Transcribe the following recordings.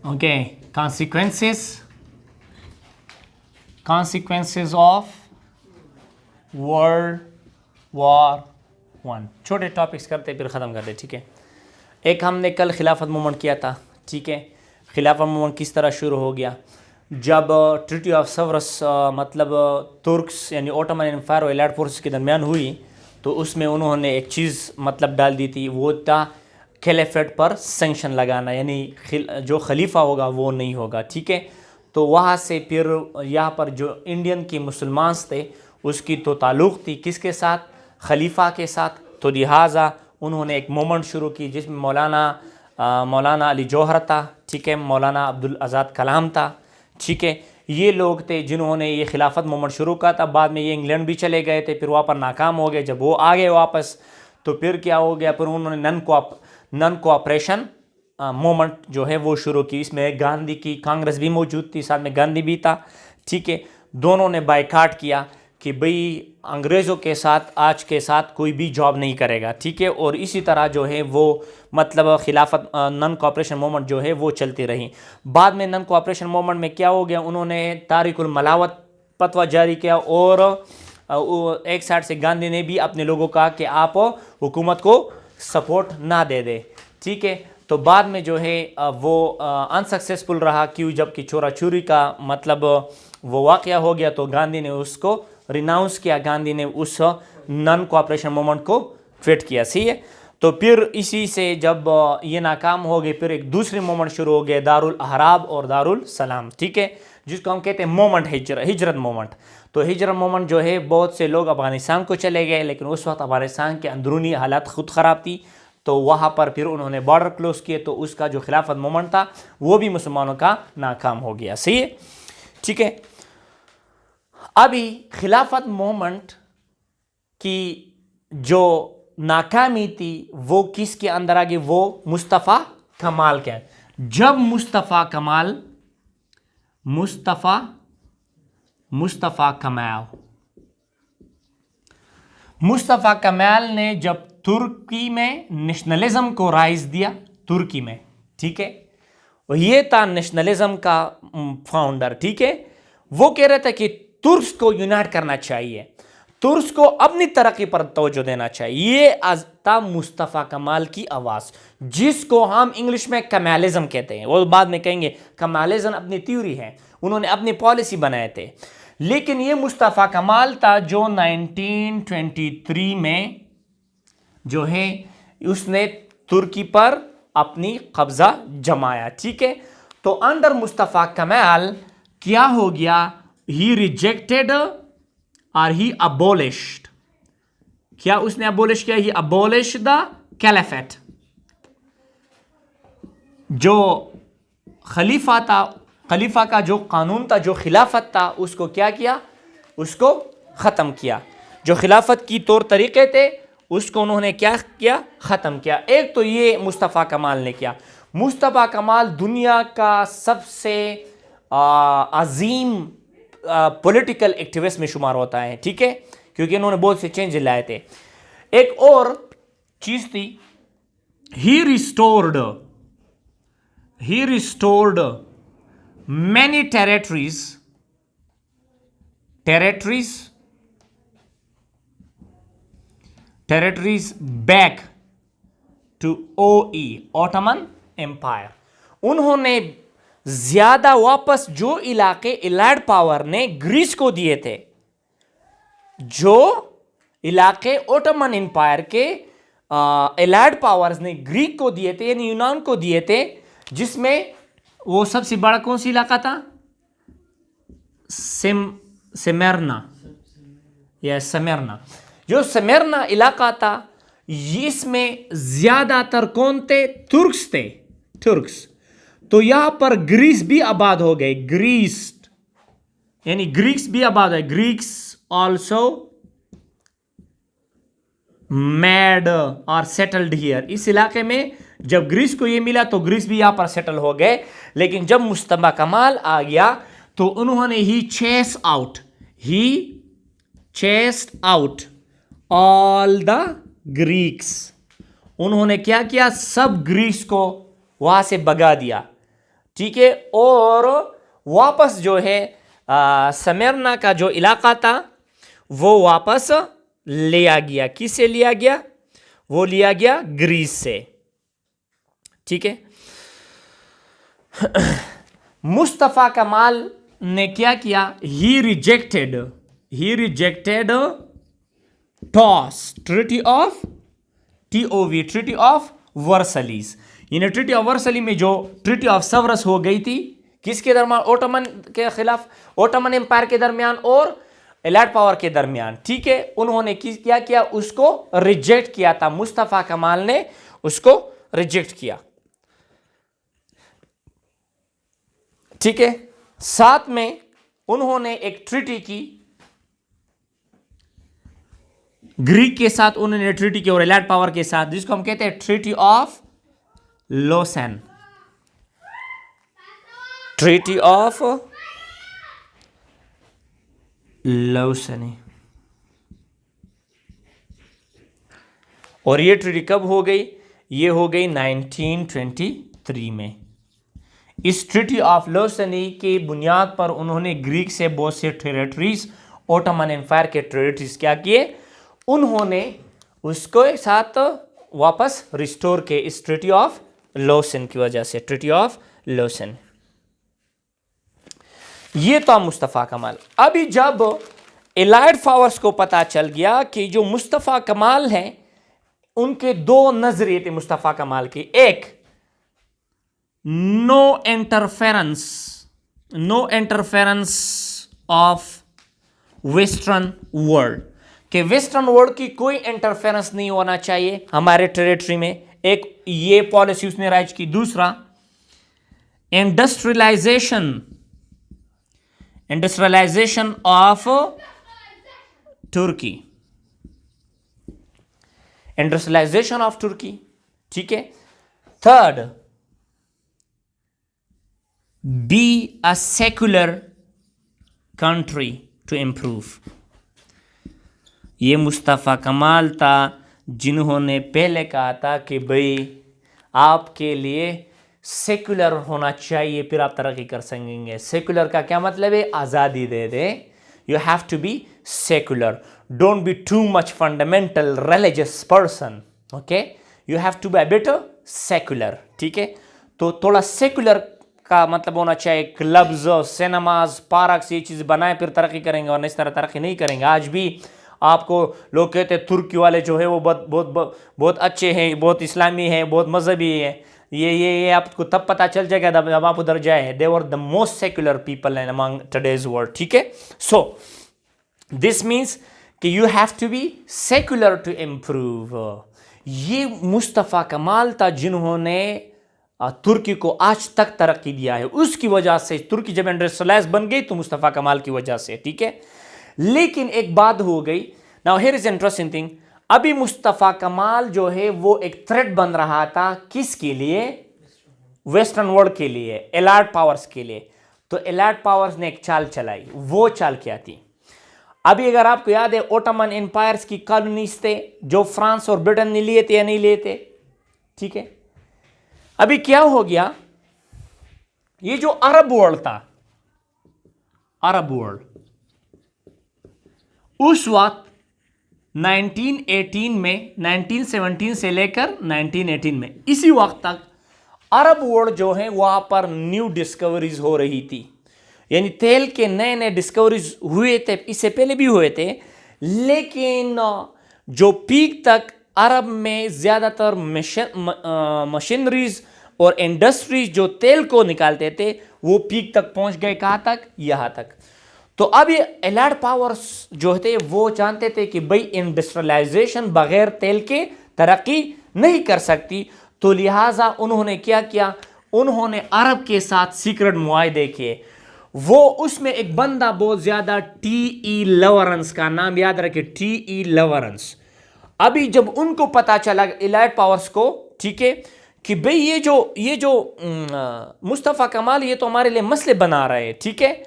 Okay, consequences of world war one. छोटे topics करते फिर ख़त्म करते, ठीक है। एक हमने कल खिलाफत मूवमेंट किया था, ठीक है। खिलाफत मूवमेंट किस तरह शुरू हो गया, जब ट्रीटी ऑफ सेवरस मतलब तुर्क्स यानी ओटोमन एम्पायर और एलाइड फोर्सेस के दरमियान हुई, तो उसमें उन्होंने एक चीज़ मतलब डाल दी थी, वो था खिलाफत पर सेंक्शन लगाना, यानी जो खलीफा होगा वो नहीं होगा, ठीक है। तो वहाँ से फिर यहाँ पर जो इंडियन के मुसलमान थे उसकी तो ताल्लुक़ थी किसके साथ, खलीफा के साथ। तो लिहाजा उन्होंने एक मूवमेंट शुरू की जिसमें मौलाना अली जौहर था, ठीक है, मौलाना अब्दुल आज़ाद कलाम था, ठीक है। ये लोग थे जिन्होंने ये खिलाफत मूवमेंट शुरू किया था। बाद में ये इंग्लैंड भी चले गए थे, फिर वहाँ पर नाकाम हो गए। जब वो आ गए वापस तो फिर क्या हो गया, फिर उन्होंने नन कोऑपरेशन मूवमेंट जो है वो शुरू की। इसमें गांधी की कांग्रेस भी मौजूद थी, साथ में गांधी भी था, ठीक है। दोनों ने बायकाट किया कि भाई अंग्रेज़ों के साथ आज के साथ कोई भी जॉब नहीं करेगा, ठीक है। और इसी तरह जो है वो मतलब खिलाफत नन कोऑपरेशन मूवमेंट जो है वो चलती रही। बाद में नन कोऑपरेशन मूवमेंट में क्या हो गया, उन्होंने तारिकुल मलावत फतवा जारी किया और एक साइड से गांधी ने भी अपने लोगों का कि आप हुकूमत को सपोर्ट ना दे दे, ठीक है। तो बाद में जो है वो अनसक्सेसफुल रहा, क्यों, जबकि चोरा चोरी का मतलब वो वाक़या हो गया तो गांधी ने उसको रिनाउंस किया, गांधी ने उस नन कोऑपरेशन मूवमेंट को क्विट किया, सही है। तो फिर इसी से जब ये नाकाम हो गए, फिर एक दूसरी मूवमेंट शुरू हो गया, दारुल अहराब और दारुल सलाम, ठीक है, जिसको हम कहते हैं मूवमेंट हिजरत मूवमेंट। तो हिजरत मूवमेंट जो है बहुत से लोग अफगानिस्तान को चले गए, लेकिन उस वक्त अफगानिस्तान के अंदरूनी हालात खुद ख़राब थी, तो वहाँ पर फिर उन्होंने बॉर्डर क्लोज़ किए, तो उसका जो खिलाफत मूवमेंट था वो भी मुसलमानों का नाकाम हो गया, सही है, ठीक है। अभी खिलाफत मूवमेंट की जो नाकामी थी वो किसके अंदर आ गई, वो मुस्तफ़ा कमाल के। जब मुस्तफ़ा कमाल ने जब तुर्की में नेशनलिज्म को राइज दिया, तुर्की में, ठीक है, और ये था नेशनलिज्म का फाउंडर, ठीक है। वो कह रहे थे कि तुर्क को यूनाइट करना चाहिए, तुर्क को अपनी तरक्की पर तवज्जो देना चाहिए। ये था मुस्तफ़ा कमाल की आवाज़, जिसको हम इंग्लिश में कमालिज्म कहते हैं। वो बाद में कहेंगे कमालिज्म अपनी थ्योरी है, उन्होंने अपनी पॉलिसी बनाए थे। लेकिन ये मुस्तफ़ा कमाल था जो 1923 में जो है उसने तुर्की पर अपनी कब्जा जमाया, ठीक है। तो अंडर मुस्तफ़ा कमाल क्या हो गया, ही रिजेक्टेड और ही अबोलिश्ड। क्या उसने अबोलिश किया, ही अबोलिश द कैलिफेट। जो खलीफा था, खलीफा का जो कानून था, जो खिलाफत था, उसको क्या किया, उसको ख़त्म किया। जो खिलाफत की तौर तरीक़े थे उसको उन्होंने क्या किया, ख़त्म किया। एक तो ये मुस्तफ़ा कमाल ने किया। मुस्तफ़ा कमाल दुनिया का सबसे अजीम पॉलिटिकल एक्टिविस्ट में शुमार होता है, ठीक है, क्योंकि इन्होंने बहुत से चेंज लाए थे। एक और चीज़ थी, ही restored many territories back to Ottoman Empire। उन्होंने ज्यादा वापस जो इलाके एलाइड पावर ने ग्रीस को दिए थे, जो इलाके ओटोमन एम्पायर के एलाइड पावर्स ने ग्रीक को दिए थे, यानी यूनान को दिए थे, जिसमें वो सबसे बड़ा कौन सा इलाका था, सेमेरना या समेरना। जो समेरना इलाका था, इसमें ज्यादातर कौन थे, तुर्क्स थे, तुर्क्स। तो यहां पर ग्रीस भी आबाद हो गए, ग्रीस यानी ग्रीक्स भी आबाद है, ग्रीक्स ऑल्सो मैड और सेटल्ड हियर। इस इलाके में जब ग्रीस को ये मिला तो ग्रीस भी यहां पर सेटल हो गए। लेकिन जब मुस्तफ़ा कमाल आ गया तो उन्होंने ही chased out all the Greeks. उन्होंने क्या किया, सब ग्रीस को वहां से भगा दिया, ठीक है, और वापस जो है स्मिर्ना का जो इलाका था वो वापस लिया गया। किससे लिया गया? वो लिया गया ग्रीस से, ठीक है। मुस्तफा कमाल ने क्या किया? He rejected toss, treaty of treaty of Versailles. यानी ट्रीटी ऑफ वर्सली में जो ट्रीटी ऑफ सेवरस हो गई थी, किसके दरमियान? ओटोमन के खिलाफ, ओटोमन एम्पायर के दरमियान और एलाइड पावर के दरमियान, ठीक है। उन्होंने क्या किया? उसको रिजेक्ट किया था। मुस्तफा कमाल ने उसको रिजेक्ट किया, ठीक है। साथ में उन्होंने एक ट्रीटी की ग्रीक के साथ, उन्होंने ट्रीटी की और एलाइड पावर के साथ, जिसको हम कहते हैं treaty of Lausanne. Treaty of Lausanne. और ये ट्रीटी कब हो गई? ये हो गई 1923 में। इस ट्रीटी ऑफ लोसेनी की बुनियाद पर उन्होंने ग्रीक से बहुत से टेरिटरीज, ओटोमन एम्पायर के टेरिटरीज क्या किए? उन्होंने उसको साथ वापस रिस्टोर किए इस ट्रीटी ऑफ लोसेन की वजह से। ट्रीटी ऑफ लोसेन, ये तो मुस्तफा कमाल। अभी जब एलाइड पावर्स को पता चल गया कि जो मुस्तफा कमाल हैं, उनके दो नजरिए थे मुस्तफा कमाल के। एक, no interference of western world, कि वेस्टर्न वर्ल्ड की कोई इंटरफेरेंस नहीं होना चाहिए हमारे टेरिटरी में। एक ये पॉलिसी उसने राइज की। दूसरा, industrialisation of Turkey, industrialisation of Turkey, ठीक है। Third, be a secular country to improve. ये मुस्तफ़ा कमाल था जिन्होंने पहले कहा था कि भाई आपके लिए सेक्युलर होना चाहिए, फिर आप तरक्की कर सकेंगे। सेक्युलर का क्या मतलब है? आज़ादी दे दे। You have to be secular, don't be too much fundamental religious person, okay. You have to be a bit secular, ठीक है। तो थोड़ा सेक्युलर का मतलब होना चाहिए क्लब्स, सिनेमाज, पार्क्स, ये चीज़ बनाए फिर तरक्की करेंगे, और इस तरह तरक्की नहीं करेंगे। आज भी आपको लोग कहते हैं तुर्की वाले जो है वो बहुत अच्छे हैं, बहुत इस्लामी है, बहुत मजहबी है। ये आपको तब पता चल जाएगा जब आप उधर जाए। They were the most secular people in among today's world, ठीक है। सो दिस मीन्स कि you have to be secular to improve. ये मुस्तफ़ा कमाल था जिन्होंने तुर्की को आज तक तरक्की दिया है। उसकी वजह से तुर्की जब इंडस्ट्रियलाइज बन गई तो मुस्तफ़ा कमाल की वजह से, ठीक है। लेकिन एक बात हो गई। Now here is interesting thing. अभी मुस्तफ़ा कमाल जो है वो एक थ्रेट बन रहा था, किसके लिए? वेस्टर्न वर्ल्ड के लिए, एलाइड पावर्स के लिए। तो एलाइड पावर्स ने एक चाल चलाई। वो चाल क्या थी? अभी अगर आपको याद है, ओटोमन एम्पायर्स की कॉलोनीज थे जो फ्रांस और ब्रिटेन ने लिए थे या नहीं लिए थे, ठीक है। अभी क्या हो गया? ये जो अरब वर्ल्ड था, अरब वर्ल्ड, उस वक्त 1918 में, 1917 से लेकर 1918 में, इसी वक्त तक अरब वर्ल्ड जो है वहां पर न्यू डिस्कवरीज हो रही थी। यानी तेल के नए नए डिस्कवरीज हुए थे, इससे पहले भी हुए थे, लेकिन जो पीक तक अरब में ज़्यादातर मशीनरीज और इंडस्ट्रीज जो तेल को निकालते थे वो पीक तक पहुंच गए। कहाँ तक? यहाँ तक। तो अब ये एलाइड पावर्स जो थे वो जानते थे कि भाई इंडस्ट्रियलाइजेशन बगैर तेल के तरक्की नहीं कर सकती। तो लिहाजा उन्होंने क्या किया? उन्होंने अरब के साथ सीक्रेट मुआहदे किए। वो उसमें एक बंदा बहुत ज्यादा, टी.ई. लॉरेंस, का नाम याद रखे, टी.ई. लॉरेंस। अभी जब उनको पता चला एलाइड पावर्स को, ठीक है, कि भाई ये जो मुस्तफ़ा कमाल ये तो हमारे लिए मसले बना रहे हैं, ठीक है।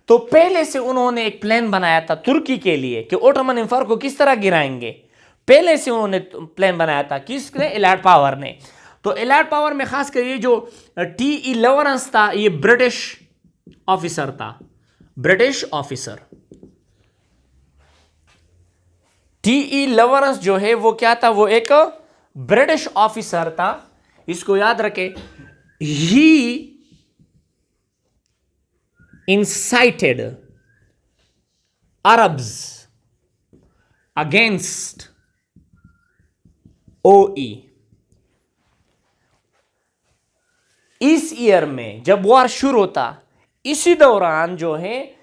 तो पहले से उन्होंने एक प्लान बनाया था तुर्की के लिए कि ओटोमन एम्पायर को किस तरह गिराएंगे। पहले से उन्होंने प्लान बनाया था, किसने? एलाइड पावर ने। तो एलाइड पावर में खास कर ये जो T.E. लॉरेंस था, ये ब्रिटिश ऑफिसर था, ब्रिटिश ऑफिसर। T.E. लॉरेंस जो है वो क्या था, वो एक ब्रिटिश ऑफिसर था, इसको याद रखे। ही incited Arabs against OE। इस ईयर में जब वॉर शुरू होता, इसी दौरान जो है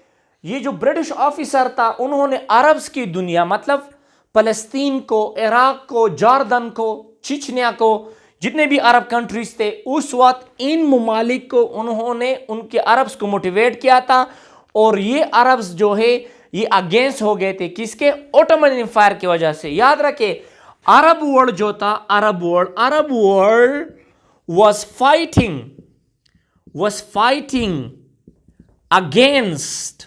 ये जो ब्रिटिश ऑफिसर था, उन्होंने अरब्स की दुनिया मतलब फलस्तीन को, इराक को, जॉर्डन को, चिचनिया को, जितने भी अरब कंट्रीज थे उस वक्त, इन ममालिक को उन्होंने उनके अरब्स को मोटिवेट किया था। और ये अरब्स जो है ये अगेंस्ट हो गए थे, किसके? ओटोमन एम्पायर की वजह से। याद रखे, अरब वर्ल्ड जो था, Arab world was fighting against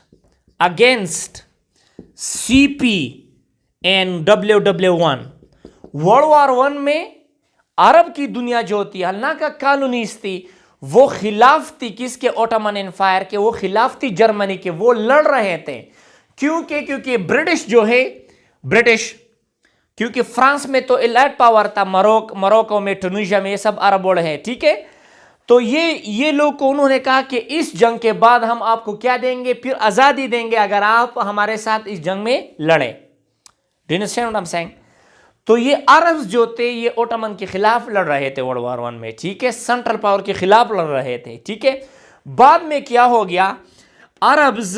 CP and WW1। World war 1 में अरब की दुनिया जो थी, अल्लाह का कॉलोनीज थी, वो खिलाफ थी किसके? ओटोमन एम्पायर के, वो खिलाफ थी जर्मनी के, वो लड़ रहे थे। क्योंकि ब्रिटिश जो है, ब्रिटिश, क्योंकि फ्रांस में तो एलाइड पावर था, मोरक्को में, ट्यूनीशिया में, ये सब अरब वर्ल्ड है, ठीक है। तो ये लोग को उन्होंने कहा कि इस जंग के बाद हम आपको क्या देंगे? फिर आजादी देंगे अगर आप हमारे साथ इस जंग में लड़े। Do you understand what I am saying? तो ये अरब्स जो थे ये ओटोमन के खिलाफ लड़ रहे थे वर्ल्ड वॉर 1 में, ठीक है, सेंट्रल पावर के खिलाफ लड़ रहे थे, ठीक है। बाद में क्या हो गया? Arabs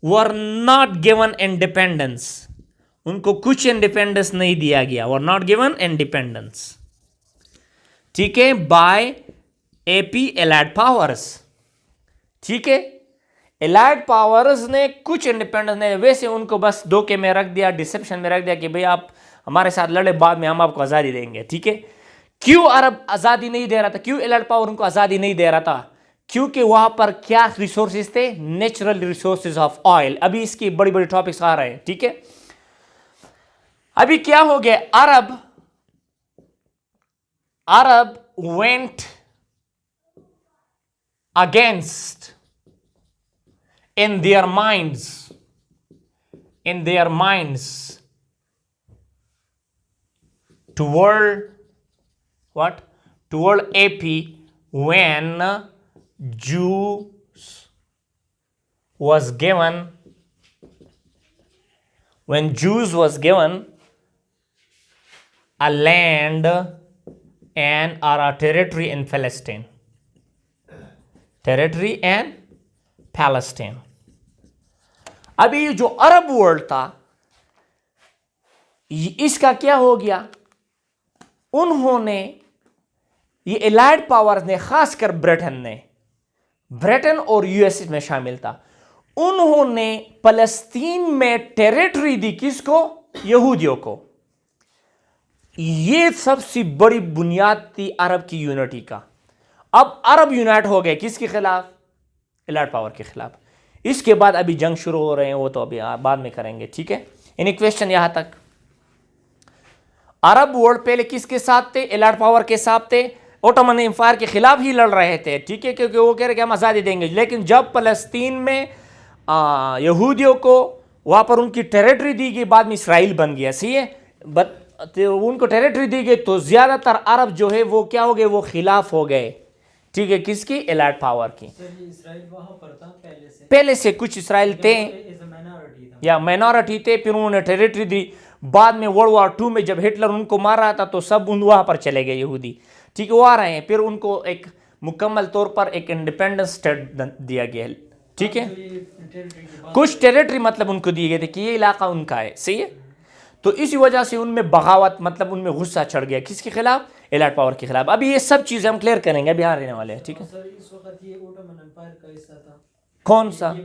were not given independence, उनको कुछ इंडिपेंडेंस नहीं दिया गया, वर नॉट गिवन इंडिपेंडेंस, ठीक है, बाय एपी एलाइड पावर्स, ठीक है। एलाइड पावर्स ने कुछ इंडिपेंडेंस नहीं, वैसे उनको बस धोखे में रख दिया, डिसेप्शन में रख दिया कि भाई आप हमारे साथ लड़े, बाद में हम आपको आजादी देंगे, ठीक है। क्यों अरब आजादी नहीं दे रहा था? क्यों एलाइड पावर उनको आजादी नहीं दे रहा था? क्योंकि वहां पर क्या रिसोर्सेज थे? Natural resources of oil. अभी इसकी बड़ी बड़ी टॉपिक्स आ रहे हैं, ठीक है। अभी क्या हो गया? Arab went against in their minds toward what? Toward AP when Jews was given a land and or a territory in Palestine. अभी जो अरब वर्ल्ड था इसका क्या हो गया? उन्होंने, ये एलाइड पावर्स ने, खासकर ब्रिटेन और यूएस में शामिल था, उन्होंने फलस्तीन में टेरिटरी दी, किसको? यहूदियों को। ये सबसे बड़ी बुनियाद थी अरब की यूनिटी का। अब अरब यूनाइट हो गए, किसके खिलाफ? एलाइड पावर के खिलाफ। इसके बाद अभी जंग शुरू हो रहे हैं, वो तो अभी बाद में करेंगे, ठीक है। एनी क्वेश्चन यहां तक? अरब वर्ल्ड पहले किसके साथ थे? एलाइड पावर के साथ थे, ओटोमन एम्पायर के खिलाफ ही लड़ रहे थे, ठीक है, क्योंकि वो कह रहे कि हम आजादी देंगे। लेकिन जब फलस्तीन में यहूदियों को वहां पर उनकी टेरिटरी दी गई, बाद में इसराइल बन गया, सही है, तो उनको टेरिटरी दी गई, तो ज्यादातर अरब जो है वो क्या हो गए? वो खिलाफ हो गए, ठीक है, किसकी? एलाइड पावर की। इसराइल वहां पर था पहले से कुछ इसराइल थे या माइनॉरिटी थे, फिर उन्होंने टेरिटरी दी। बाद में वर्ल्ड वॉर 2 में जब हिटलर उनको मार रहा था तो सब वहां पर चले गए यहूदी, ठीक है, वो आ रहे हैं। फिर उनको एक मुकम्मल तौर पर एक इंडिपेंडेंस स्टेट दिया गया, ठीक है। कुछ टेरिटरी मतलब उनको दिए गए थे कि ये इलाका उनका है, सही है। तो इसी वजह से उनमें बगावत, मतलब उनमें गुस्सा चढ़ गया, किसके खिलाफ? एलाइड पावर के खिलाफ। अभी ये सब चीजें हम क्लियर करेंगे, अभी यहाँ रहने वाले हैं, ठीक है। सर इस वक्त ये ओटोमन एम्पायर का हिस्सा था। कौन सा?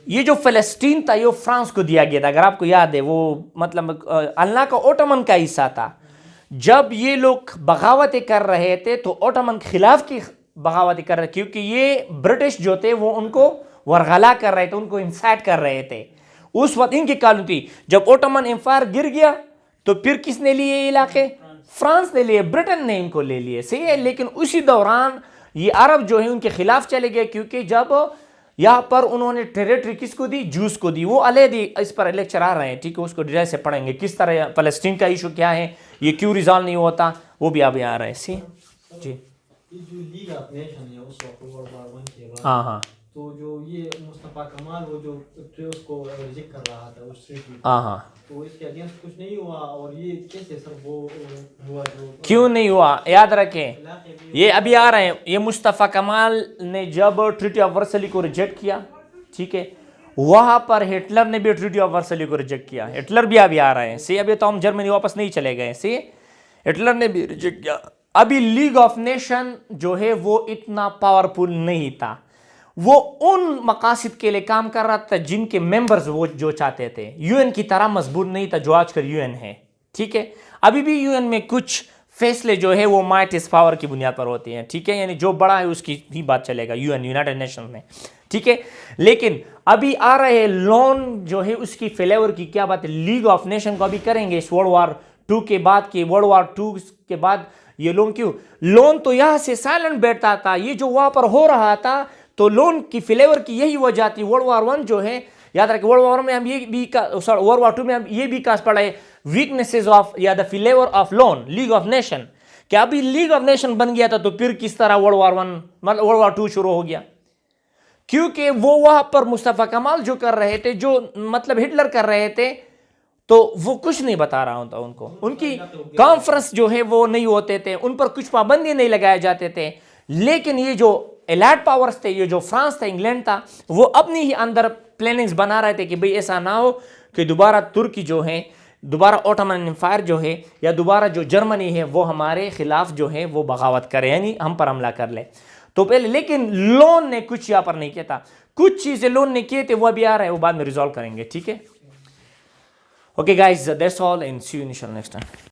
ये जो फलस्तीन था ये फ्रांस को दिया गया था, अगर आपको याद है, वो मतलब अल्लाह का ओटोमन का हिस्सा था। जब ये लोग बगावतें कर रहे थे तो ओटोमन के खिलाफ की बगावतें कर रहे थे, क्योंकि ये ब्रिटिश जो थे वो उनको वरगला कर रहे थे, उनको इंसाइट कर रहे थे। उस वक्त इनकी कॉलोनी थी। जब ओटोमन एम्पायर गिर गया तो फिर किसने लिए ये इलाके? फ्रांस ने लिए, ब्रिटेन ने इनको ले लिए, सही है। लेकिन उसी दौरान ये अरब जो है उनके खिलाफ चले गए, क्योंकि जब यहाँ पर उन्होंने टेरिटरी किसको दी, जूस को दी। वो अलहदी इस पर लेक्चर आ रहे हैं, ठीक है, उसको डिटेल से पढ़ेंगे किस तरह फलस्तीन का इशू क्या है, ये क्यों रिजॉल्व नहीं होता, वो भी अभी आ रहा है। सी जी, ये जो लीग ऑफ नेशन है उस वक्त वर्ल्ड वॉर 1 के बाद, हाँ हाँ तो जो ये मुस्तफा कमाल वो जो उसको रिजेक्ट कर रहा था उस ट्रीटी, हाँ हाँ, तो इसके अगेंस्ट कुछ नहीं हुआ। और ये कैसे सर वो हुआ जो क्यों नहीं हुआ, याद रखें, इलाके में ये अभी आ रहे हैं। ये मुस्तफ़ा कमाल ने जब ट्रीटी ऑफ वर्सली को रिजेक्ट किया, ठीक है, वहां पर हिटलर ने भी ट्रीटी ऑफ वर्सली को रिजेक्ट किया। हिटलर भी अभी आ रहे हैं, सी, अभी तो हम जर्मनी वापस नहीं चले गए, सी, हिटलर ने भी रिजेक्ट किया। अभी लीग ऑफ नेशन जो है वो इतना पावरफुल नहीं था, वो उन मकासद के लिए काम कर रहा था जिनके मेंबर्स वो जो चाहते थे। यूएन की तरह मजबूत नहीं था जो आजकल यूएन है, ठीक है। अभी भी यूएन में कुछ फैसले जो है वो माइट इज पावर की बुनियाद पर होती हैं, ठीक है, यानी जो बड़ा है उसकी ही बात चलेगा यूएन, यूनाइटेड नेशन में, ठीक है। लेकिन अभी आ रहे लोन जो है उसकी फ्लेवर की क्या बात है, लीग ऑफ नेशन को अभी करेंगे इस वर्ल्ड वॉर 2 के बाद की, वर्ल्ड वॉर 2 के बाद ये लोन क्यों, लोन तो यहां से साइलेंट बैठता था, ये जो वहां पर हो रहा था तो लोन की फ्लेवर की यही वजह थी। वर्ल्ड वॉर 1 जो है, याद रखें, वर्ल्ड वॉर में हम ये भी वर्ल्ड वॉर 2 में हम ये भी कास पढ़ा है, वीकनेसेस ऑफ या the flavour of loan, league of nation. क्या अभी लीग ऑफ नेशन बन गया था तो फिर किस तरह वर्ल्ड वॉर 1 मतलब वर्ल्ड वॉर 2 शुरू हो गया, क्योंकि वो वहां पर मुस्तफा कमाल जो कर रहे थे, जो मतलब हिटलर कर रहे थे, तो वो कुछ नहीं बता रहा होता उनको, उनकी कॉन्फ्रेंस जो है वो नहीं होते थे, उन पर कुछ पाबंदी नहीं लगाए जाते थे। लेकिन ये जो एलाइड पावर्स थे, ये जो फ्रांस था, इंग्लैंड था, वो अपनी ही अंदर प्लानिंग्स बना रहे थे कि भाई ऐसा ना हो कि दोबारा तुर्की जो है, दोबारा ऑटोमन एम्पायर जो है, या दोबारा जो जर्मनी है वो हमारे खिलाफ जो है वो बगावत करे, यानी हम पर हमला कर ले। तो पहले, लेकिन लोन ने कुछ यहाँ पर नहीं किया था, कुछ चीजें लोन ने किए थे, वो अभी आ रहे हैं, वो बाद में रिजॉल्व करेंगे, ठीक है। Okay guys, that's all and see you in next time.